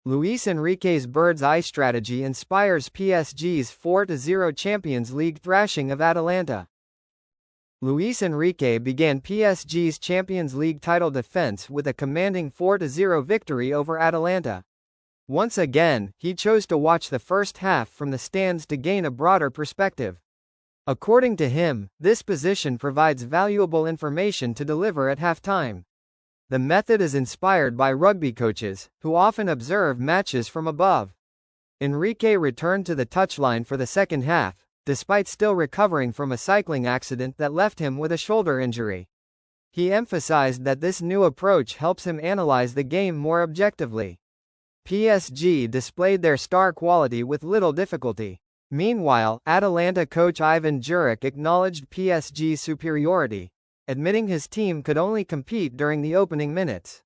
Luis Enrique's bird's eye strategy inspires PSG's 4-0 Champions League thrashing of Atalanta. Luis Enrique began PSG's Champions League title defense with a commanding 4-0 victory over Atalanta. Once again, he chose to watch the first half from the stands to gain a broader perspective. According to him, this position provides valuable information to deliver at halftime. The method is inspired by rugby coaches, who often observe matches from above. Enrique returned to the touchline for the second half, despite still recovering from a cycling accident that left him with a shoulder injury. He emphasized that this new approach helps him analyze the game more objectively. PSG displayed their star quality with little difficulty. Meanwhile, Atalanta coach Ivan Jurić acknowledged PSG's superiority, admitting his team could only compete during the opening minutes.